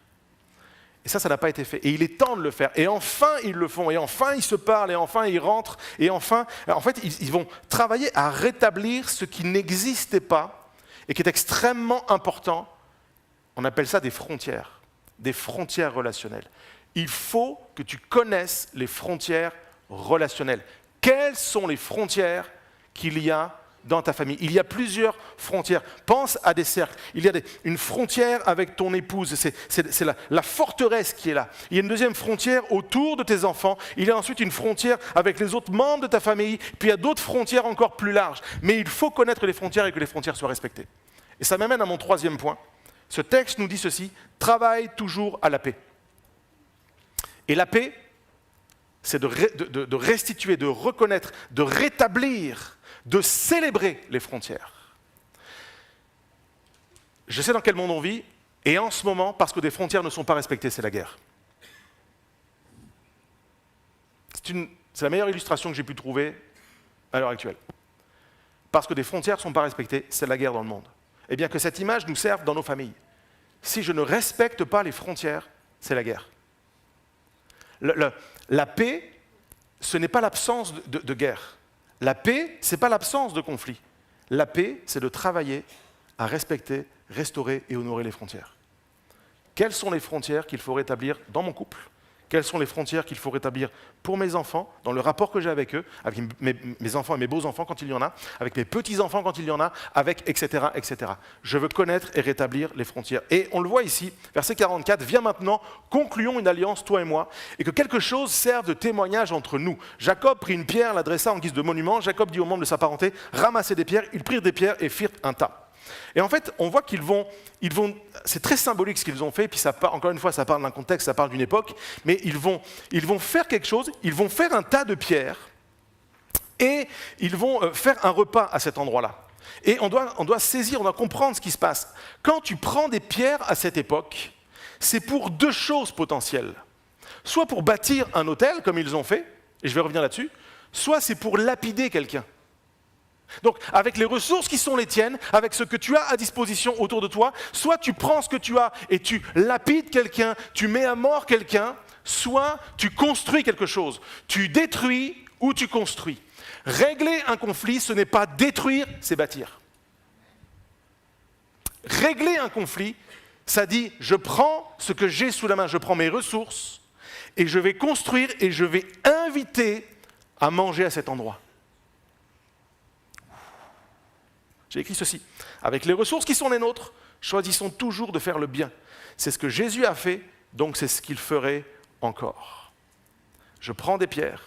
Et ça n'a pas été fait. Et il est temps de le faire. Et enfin, ils le font. Et enfin, ils se parlent. Et enfin, ils rentrent. Et enfin, en fait, ils vont travailler à rétablir ce qui n'existait pas et qui est extrêmement important. On appelle ça des frontières relationnelles. Il faut que tu connaisses les frontières relationnelles. Quelles sont les frontières qu'il y a dans ta famille? Il y a plusieurs frontières. Pense à des cercles. Il y a une frontière avec ton épouse, c'est la forteresse qui est là. Il y a une deuxième frontière autour de tes enfants. Il y a ensuite une frontière avec les autres membres de ta famille. Puis il y a d'autres frontières encore plus larges. Mais il faut connaître les frontières et que les frontières soient respectées. Et ça m'amène à mon troisième point. Ce texte nous dit ceci, travaille toujours à la paix. Et la paix, c'est de restituer, de reconnaître, de rétablir, de célébrer les frontières. Je sais dans quel monde on vit, et en ce moment, parce que des frontières ne sont pas respectées, c'est la guerre. C'est la meilleure illustration que j'ai pu trouver à l'heure actuelle. Parce que des frontières ne sont pas respectées, c'est la guerre dans le monde. Eh bien que cette image nous serve dans nos familles. Si je ne respecte pas les frontières, c'est la guerre. La paix, ce n'est pas l'absence de guerre. La paix, ce n'est pas l'absence de conflit. La paix, c'est de travailler à respecter, restaurer et honorer les frontières. Quelles sont les frontières qu'il faut rétablir dans mon couple? Quelles sont les frontières qu'il faut rétablir pour mes enfants, dans le rapport que j'ai avec eux, avec mes enfants et mes beaux-enfants quand il y en a, avec mes petits-enfants quand il y en a, avec etc., etc. Je veux connaître et rétablir les frontières. Et on le voit ici, verset 44, « Viens maintenant, concluons une alliance, toi et moi, et que quelque chose serve de témoignage entre nous. » Jacob prit une pierre, l'adressa en guise de monument. Jacob dit aux membres de sa parenté, « Ramassez des pierres. » Ils prirent des pierres et firent un tas. Et en fait, on voit qu'ils vont, c'est très symbolique ce qu'ils ont fait, puis encore une fois, ça parle d'un contexte, ça parle d'une époque, mais ils vont faire quelque chose, ils vont faire un tas de pierres, et ils vont faire un repas à cet endroit-là. Et on doit saisir, on doit comprendre ce qui se passe. Quand tu prends des pierres à cette époque, c'est pour deux choses potentielles. Soit pour bâtir un autel, comme ils ont fait, et je vais revenir là-dessus, soit c'est pour lapider quelqu'un. Donc, avec les ressources qui sont les tiennes, avec ce que tu as à disposition autour de toi, soit tu prends ce que tu as et tu lapides quelqu'un, tu mets à mort quelqu'un, soit tu construis quelque chose. Tu détruis ou tu construis. Régler un conflit, ce n'est pas détruire, c'est bâtir. Régler un conflit, ça dit, je prends ce que j'ai sous la main, je prends mes ressources et je vais construire et je vais inviter à manger à cet endroit. J'ai écrit ceci. Avec les ressources qui sont les nôtres, choisissons toujours de faire le bien. C'est ce que Jésus a fait, donc c'est ce qu'il ferait encore. Je prends des pierres,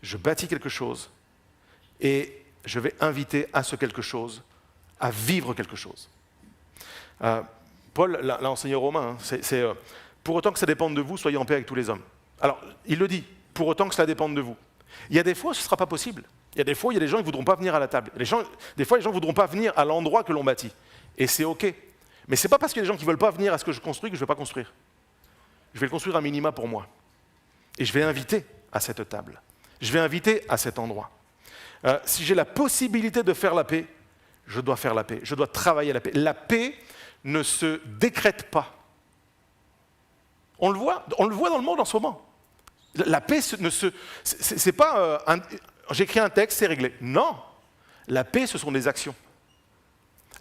je bâtis quelque chose, et je vais inviter à ce quelque chose, à vivre quelque chose. Paul l'a enseigné aux Romains, hein, pour autant que ça dépende de vous, soyez en paix avec tous les hommes. Alors, il le dit, pour autant que cela dépende de vous. Il y a des fois où ce ne sera pas possible. Il y a des fois, il y a des gens qui ne voudront pas venir à la table. Des fois, les gens ne voudront pas venir à l'endroit que l'on bâtit. Et c'est OK. Mais ce n'est pas parce qu'il y a des gens qui ne veulent pas venir à ce que je construis que je ne vais pas construire. Je vais le construire un minima pour moi. Et je vais inviter à cette table. Je vais inviter à cet endroit. Si j'ai la possibilité de faire la paix, je dois faire la paix. Je dois travailler la paix. La paix ne se décrète pas. On le voit dans le monde en ce moment. La paix c'est pas j'écris un texte, c'est réglé. Non, la paix, ce sont des actions.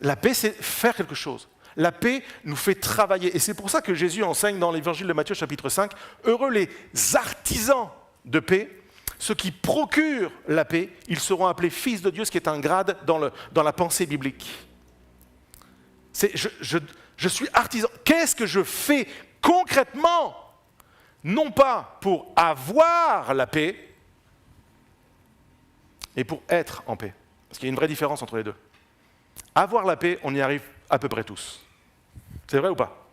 La paix, c'est faire quelque chose. La paix nous fait travailler. Et c'est pour ça que Jésus enseigne dans l'évangile de Matthieu, chapitre 5, « Heureux les artisans de paix, ceux qui procurent la paix, ils seront appelés fils de Dieu », ce qui est un grade dans la pensée biblique. Je suis artisan. Qu'est-ce que je fais concrètement? Non pas pour avoir la paix, et pour être en paix. Parce qu'il y a une vraie différence entre les deux. Avoir la paix, on y arrive à peu près tous. C'est vrai ou pas?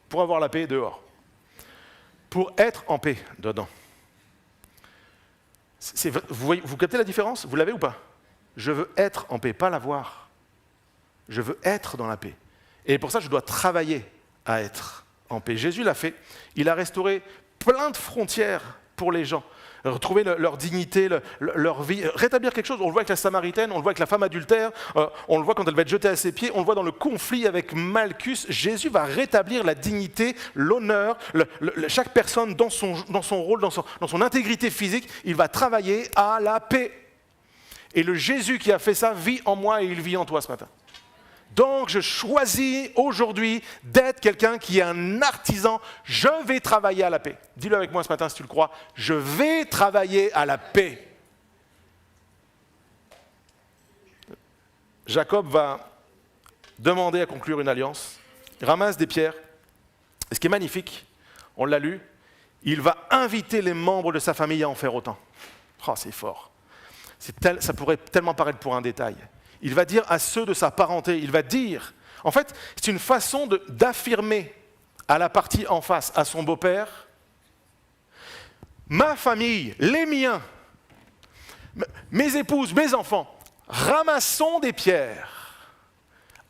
Pour avoir la paix, dehors. Pour être en paix, dedans. Vous captez la différence? Vous l'avez ou pas? Je veux être en paix, pas l'avoir. Je veux être dans la paix. Et pour ça, je dois travailler à être en paix. Jésus l'a fait. Il a restauré plein de frontières pour les gens. Retrouver leur dignité, leur vie, rétablir quelque chose. On le voit avec la Samaritaine, on le voit avec la femme adultère, on le voit quand elle va être jetée à ses pieds, on le voit dans le conflit avec Malchus. Jésus va rétablir la dignité, l'honneur, chaque personne dans son rôle, dans son intégrité physique, il va travailler à la paix. Et le Jésus qui a fait ça vit en moi et il vit en toi ce matin. Donc je choisis aujourd'hui d'être quelqu'un qui est un artisan. Je vais travailler à la paix. Dis-le avec moi ce matin si tu le crois. Je vais travailler à la paix. Jacob va demander à conclure une alliance. Il ramasse des pierres. Et ce qui est magnifique, on l'a lu, il va inviter les membres de sa famille à en faire autant. Oh, c'est fort. Ça pourrait tellement paraître pour un détail. Il va dire à ceux de sa parenté, il va dire, en fait, c'est une façon d'affirmer à la partie en face, à son beau-père, ma famille, les miens, mes épouses, mes enfants, ramassons des pierres.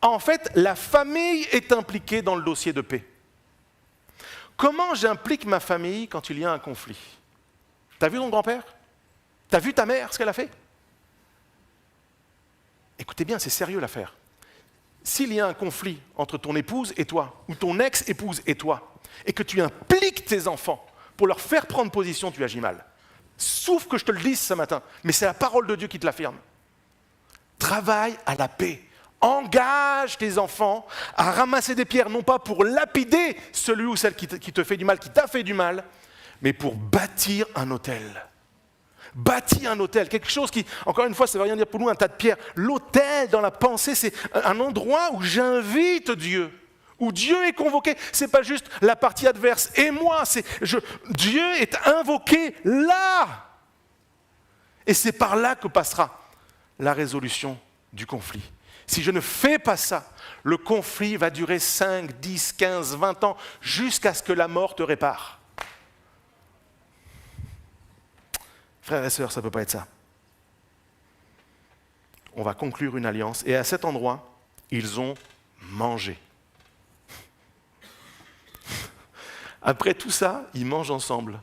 En fait, la famille est impliquée dans le dossier de paix. Comment j'implique ma famille quand il y a un conflit? T'as vu ton grand-père? T'as vu ta mère, ce qu'elle a fait? Écoutez bien, c'est sérieux l'affaire. S'il y a un conflit entre ton épouse et toi, ou ton ex-épouse et toi, et que tu impliques tes enfants pour leur faire prendre position, tu agis mal. Sauf que je te le dise ce matin, mais c'est la parole de Dieu qui te l'affirme. Travaille à la paix. Engage tes enfants à ramasser des pierres, non pas pour lapider celui ou celle qui te fait du mal, qui t'a fait du mal, mais pour bâtir un autel. Bâtis un autel, quelque chose qui, encore une fois, ça ne veut rien dire pour nous, un tas de pierres. L'autel dans la pensée, c'est un endroit où j'invite Dieu, où Dieu est convoqué. Ce n'est pas juste la partie adverse et moi, Dieu est invoqué là. Et c'est par là que passera la résolution du conflit. Si je ne fais pas ça, le conflit va durer 5, 10, 15, 20 ans, jusqu'à ce que la mort te répare. Frères et sœurs, ça ne peut pas être ça. On va conclure une alliance et à cet endroit, ils ont mangé. Après tout ça, ils mangent ensemble.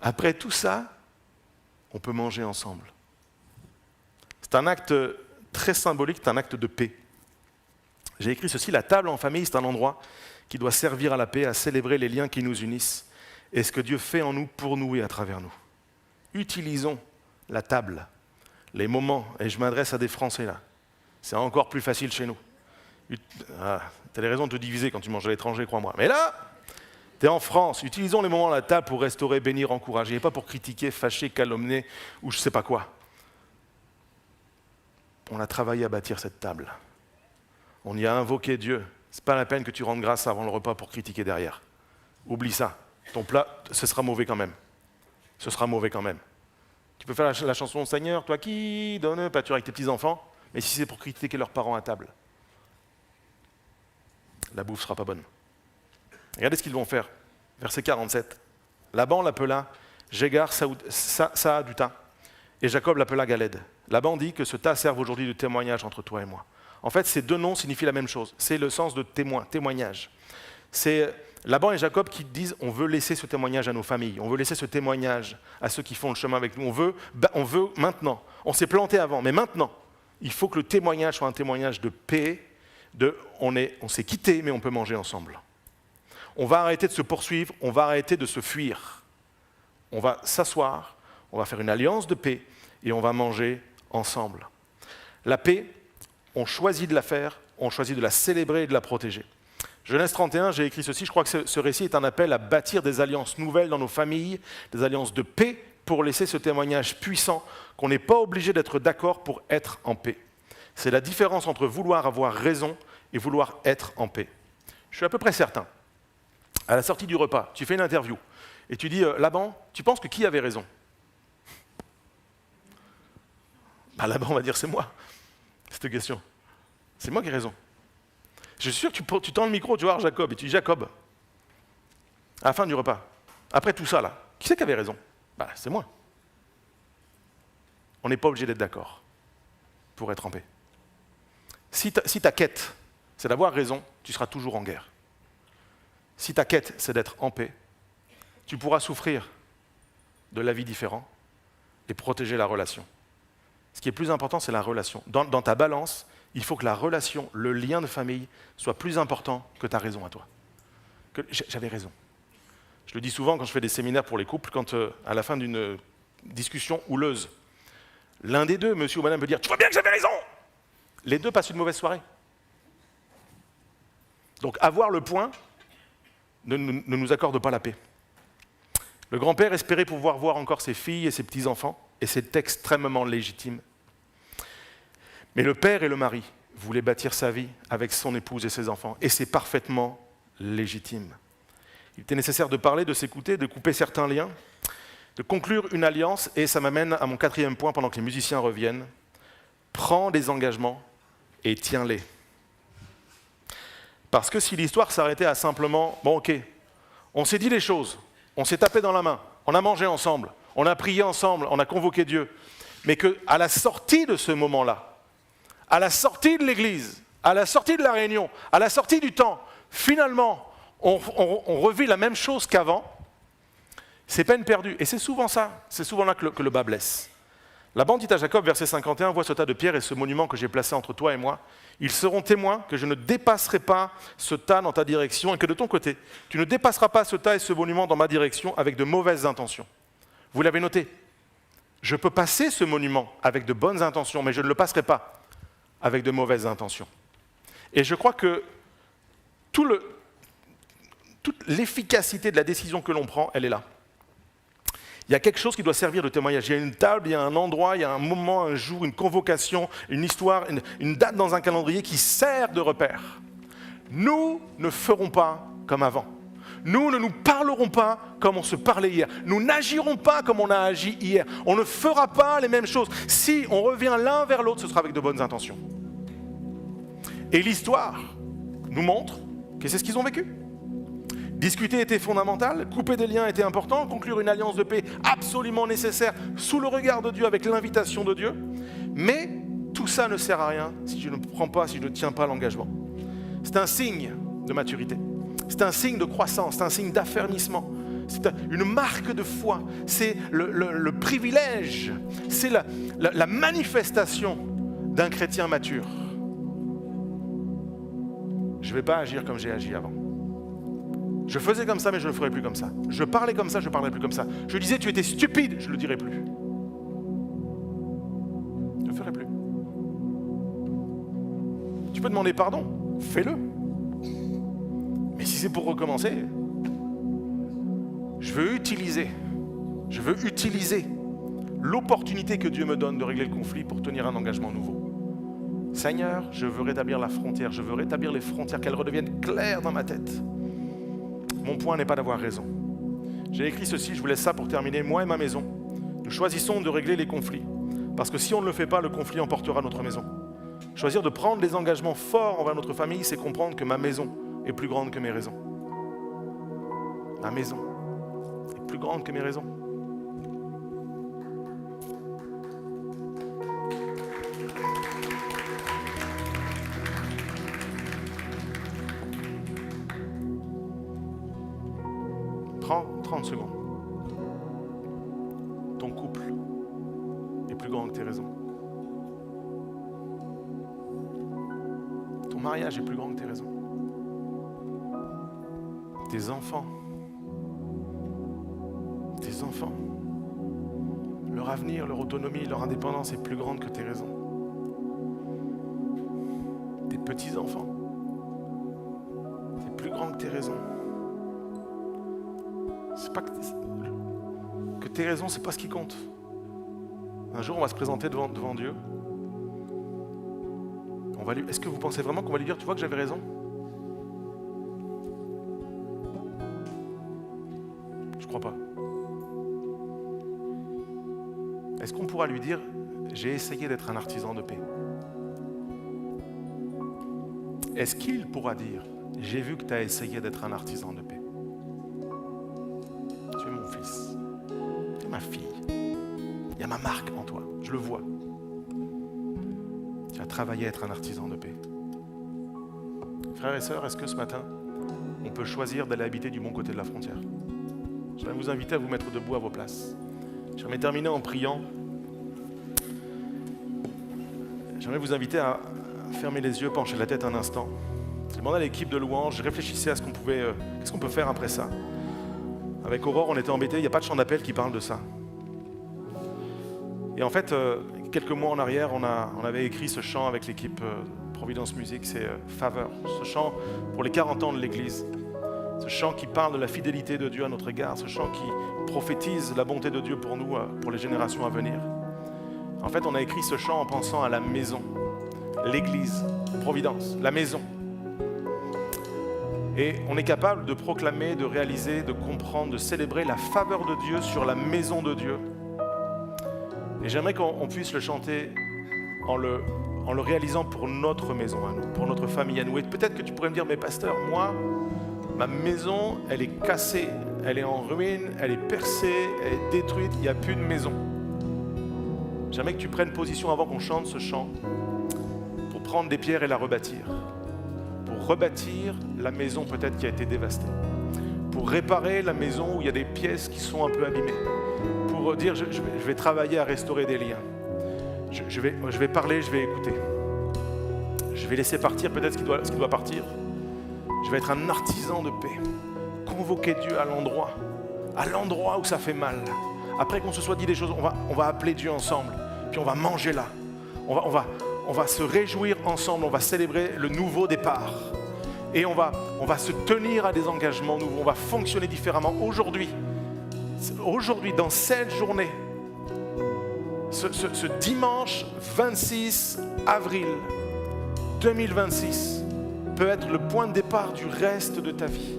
Après tout ça, on peut manger ensemble. C'est un acte très symbolique, c'est un acte de paix. J'ai écrit ceci, la table en famille, c'est un endroit qui doit servir à la paix, à célébrer les liens qui nous unissent et ce que Dieu fait en nous, pour nous et à travers nous. Utilisons la table, les moments, et je m'adresse à des Français là, c'est encore plus facile chez nous. Tu as des raisons de te diviser quand tu manges à l'étranger, crois-moi. Mais là, tu es en France, utilisons les moments à la table pour restaurer, bénir, encourager, et pas pour critiquer, fâcher, calomnier, ou je ne sais pas quoi. On a travaillé à bâtir cette table. On y a invoqué Dieu. Ce n'est pas la peine que tu rendes grâce avant le repas pour critiquer derrière. Oublie ça. Ton plat, ce sera mauvais quand même. Ce sera mauvais quand même. Tu peux faire la chanson « Seigneur, toi qui donnes pâture avec tes petits-enfants », mais si c'est pour critiquer leurs parents à table, la bouffe ne sera pas bonne. Regardez ce qu'ils vont faire. Verset 47. Laban l'appela Jégar, Sa'a du tas. Et Jacob l'appela Galed. Laban dit que ce tas serve aujourd'hui de témoignage entre toi et moi. En fait, ces deux noms signifient la même chose. C'est le sens de témoin, témoignage. C'est Laban et Jacob qui disent on veut laisser ce témoignage à nos familles, on veut laisser ce témoignage à ceux qui font le chemin avec nous. On veut maintenant. On s'est planté avant, mais maintenant, il faut que le témoignage soit un témoignage de paix, on s'est quitté, mais on peut manger ensemble. On va arrêter de se poursuivre, on va arrêter de se fuir. On va s'asseoir, on va faire une alliance de paix et on va manger ensemble. La paix, on choisit de la faire, on choisit de la célébrer et de la protéger. Genèse 31, j'ai écrit ceci, je crois que ce récit est un appel à bâtir des alliances nouvelles dans nos familles, des alliances de paix pour laisser ce témoignage puissant qu'on n'est pas obligé d'être d'accord pour être en paix. C'est la différence entre vouloir avoir raison et vouloir être en paix. Je suis à peu près certain, à la sortie du repas, tu fais une interview et tu dis « Laban, tu penses que qui avait raison ?» Laban va dire « c'est moi ». Cette question. C'est moi qui ai raison. Je suis sûr que tu tends le micro, tu vas voir Jacob, et tu dis Jacob, à la fin du repas, après tout ça, là, qui c'est qui avait raison ? C'est moi. On n'est pas obligé d'être d'accord pour être en paix. Si ta quête, c'est d'avoir raison, tu seras toujours en guerre. Si ta quête, c'est d'être en paix, tu pourras souffrir de la vie différente et protéger la relation. Ce qui est plus important, c'est la relation. Dans ta balance, il faut que la relation, le lien de famille, soit plus important que ta raison à toi. J'avais raison. Je le dis souvent quand je fais des séminaires pour les couples, quand à la fin d'une discussion houleuse, l'un des deux, monsieur ou madame, peut dire « Tu vois bien que j'avais raison !» Les deux passent une mauvaise soirée. Donc avoir le point ne nous accorde pas la paix. Le grand-père espérait pouvoir voir encore ses filles et ses petits-enfants, et c'est extrêmement légitime. Mais le père et le mari voulaient bâtir sa vie avec son épouse et ses enfants, et c'est parfaitement légitime. Il était nécessaire de parler, de s'écouter, de couper certains liens, de conclure une alliance, et ça m'amène à mon 4e point pendant que les musiciens reviennent. Prends des engagements et tiens-les. Parce que si l'histoire s'arrêtait à simplement « Bon, ok, on s'est dit les choses, on s'est tapé dans la main, on a mangé ensemble, on a prié ensemble, on a convoqué Dieu », mais qu'à la sortie de ce moment-là, à la sortie de l'église, à la sortie de la réunion, à la sortie du temps, finalement, on revit la même chose qu'avant, c'est peine perdue. Et c'est souvent ça, c'est souvent là que le bas blesse. Laban dit à Jacob, verset 51, « Vois ce tas de pierres et ce monument que j'ai placé entre toi et moi. Ils seront témoins que je ne dépasserai pas ce tas dans ta direction et que de ton côté, tu ne dépasseras pas ce tas et ce monument dans ma direction avec de mauvaises intentions. » Vous l'avez noté. Je peux passer ce monument avec de bonnes intentions, mais je ne le passerai pas avec de mauvaises intentions. Et je crois que toute l'efficacité de la décision que l'on prend, elle est là. Il y a quelque chose qui doit servir de témoignage. Il y a une table, il y a un endroit, il y a un moment, un jour, une convocation, une histoire, une date dans un calendrier qui sert de repère. Nous ne ferons pas comme avant. Nous ne nous parlerons pas comme on se parlait hier. Nous n'agirons pas comme on a agi hier. On ne fera pas les mêmes choses. Si on revient l'un vers l'autre, ce sera avec de bonnes intentions. Et l'histoire nous montre que c'est ce qu'ils ont vécu. Discuter était fondamental, couper des liens était important, conclure une alliance de paix absolument nécessaire sous le regard de Dieu, avec l'invitation de Dieu. Mais tout ça ne sert à rien si je ne prends pas, si je ne tiens pas l'engagement. C'est un signe de maturité. C'est un signe de croissance, c'est un signe d'affermissement, c'est une marque de foi, c'est le privilège, c'est la manifestation d'un chrétien mature. Je ne vais pas agir comme j'ai agi avant. Je faisais comme ça, mais je ne le ferai plus comme ça. Je parlais comme ça, je ne parlerai plus comme ça. Je disais tu étais stupide, je ne le dirai plus. Je ne le ferai plus. Tu peux demander pardon, fais-le. Mais si c'est pour recommencer, je veux utiliser l'opportunité que Dieu me donne de régler le conflit pour tenir un engagement nouveau. Seigneur, je veux rétablir la frontière, je veux rétablir les frontières, qu'elles redeviennent claires dans ma tête. Mon point n'est pas d'avoir raison. J'ai écrit ceci, je vous laisse ça pour terminer. Moi et ma maison, nous choisissons de régler les conflits. Parce que si on ne le fait pas, le conflit emportera notre maison. Choisir de prendre des engagements forts envers notre famille, c'est comprendre que ma maison est plus grande que mes raisons. Ma maison est plus grande que mes raisons. 30 secondes. Ton couple est plus grand que tes raisons. Ton mariage est plus grand que tes raisons. Tes enfants, leur avenir, leur autonomie, leur indépendance est plus grande que tes raisons. Tes petits-enfants, c'est plus grand que tes raisons. C'est pas que tes raisons, c'est pas ce qui compte. Un jour, on va se présenter devant Dieu. Est-ce que vous pensez vraiment qu'on va lui dire, tu vois que j'avais raison? Je crois pas. Est-ce qu'on pourra lui dire, j'ai essayé d'être un artisan de paix? Est-ce qu'il pourra dire, j'ai vu que tu as essayé d'être un artisan de paix? Tu es mon fils, tu es ma fille. Il y a ma marque en toi, je le vois. Tu as travaillé à être un artisan de paix. Frères et sœurs, est-ce que ce matin, on peut choisir d'aller habiter du bon côté de la frontière? J'aimerais vous inviter à vous mettre debout à vos places. J'aimerais terminer en priant. J'aimerais vous inviter à fermer les yeux, pencher la tête un instant. J'ai demandé à l'équipe de louange, réfléchissez à qu'est-ce qu'on peut faire après ça. Avec Aurore, on était embêtés, il n'y a pas de chant d'appel qui parle de ça. Et en fait, quelques mois en arrière, on avait écrit ce chant avec l'équipe Providence Musique, c'est Faveur. Ce chant pour les 40 ans de l'Église. Ce chant qui parle de la fidélité de Dieu à notre égard, ce chant qui prophétise la bonté de Dieu pour nous, pour les générations à venir. En fait, on a écrit ce chant en pensant à la maison, l'Église, Providence, la maison. Et on est capable de proclamer, de réaliser, de comprendre, de célébrer la faveur de Dieu sur la maison de Dieu. Et j'aimerais qu'on puisse le chanter en le réalisant pour notre maison à nous, pour notre famille à nous. Et peut-être que tu pourrais me dire, mais pasteur, moi, ma maison, elle est cassée, elle est en ruine, elle est percée, elle est détruite, il n'y a plus de maison. J'aimerais que tu prennes position avant qu'on chante ce chant pour prendre des pierres et la rebâtir. Pour rebâtir la maison peut-être qui a été dévastée. Pour réparer la maison où il y a des pièces qui sont un peu abîmées. Pour dire, je vais travailler à restaurer des liens. Je vais parler, je vais écouter. Je vais laisser partir peut-être ce qui doit partir. Je vais être un artisan de paix. Convoquer Dieu à l'endroit où ça fait mal. Après qu'on se soit dit des choses, on va appeler Dieu ensemble. Puis on va manger là. On va se réjouir ensemble. On va célébrer le nouveau départ. Et on va se tenir à des engagements nouveaux. On va fonctionner différemment aujourd'hui, dans cette journée, ce dimanche 26 avril 2026 peut être le point de départ du reste de ta vie.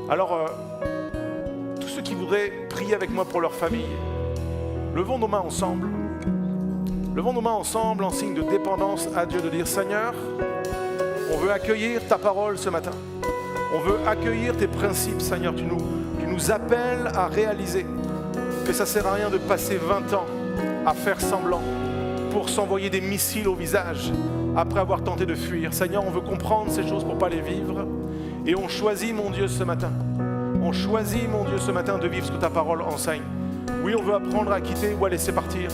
Alors, tous ceux qui voudraient prier avec moi pour leur famille, levons nos mains ensemble. Levons nos mains ensemble en signe de dépendance à Dieu, de dire, Seigneur, on veut accueillir ta parole ce matin. On veut accueillir tes principes, Seigneur. Tu nous appelles à réaliser que ça ne sert à rien de passer 20 ans à faire semblant pour s'envoyer des missiles au visage après avoir tenté de fuir. Seigneur, on veut comprendre ces choses pour ne pas les vivre. Et on choisit, mon Dieu, ce matin. On choisit, mon Dieu, ce matin de vivre ce que ta parole enseigne. Oui, on veut apprendre à quitter ou à laisser partir.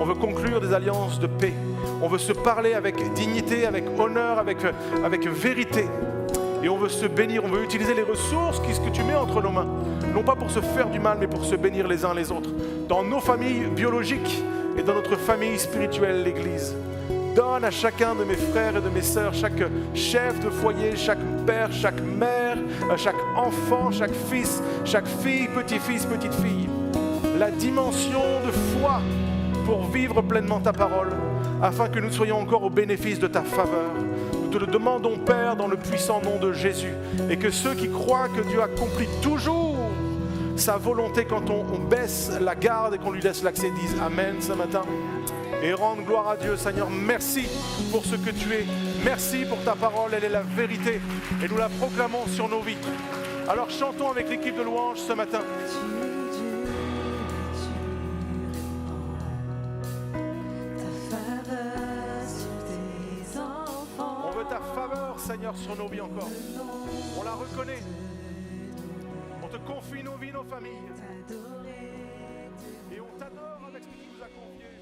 On veut conclure des alliances de paix. On veut se parler avec dignité, avec honneur, avec vérité. Et on veut se bénir, on veut utiliser les ressources que tu mets entre nos mains. Non pas pour se faire du mal, mais pour se bénir les uns les autres. Dans nos familles biologiques et dans notre famille spirituelle, l'Église. Donne à chacun de mes frères et de mes sœurs, chaque chef de foyer, chaque père, chaque mère, chaque enfant, chaque fils, chaque fille, petit-fils, petite-fille, la dimension de foi pour vivre pleinement ta parole, afin que nous soyons encore au bénéfice de ta faveur. Nous te le demandons, Père, dans le puissant nom de Jésus, et que ceux qui croient que Dieu accomplit toujours sa volonté quand on baisse la garde et qu'on lui laisse l'accès disent Amen ce matin. Et rendre gloire à Dieu. Seigneur, merci pour ce que tu es. Merci pour ta parole, elle est la vérité. Et nous la proclamons sur nos vies. Alors chantons avec l'équipe de louange ce matin. On veut ta faveur, Seigneur, sur nos vies encore. On la reconnaît. On te confie nos vies, nos familles. T'adorer, Et on t'adore avec ce que tu nous as confié.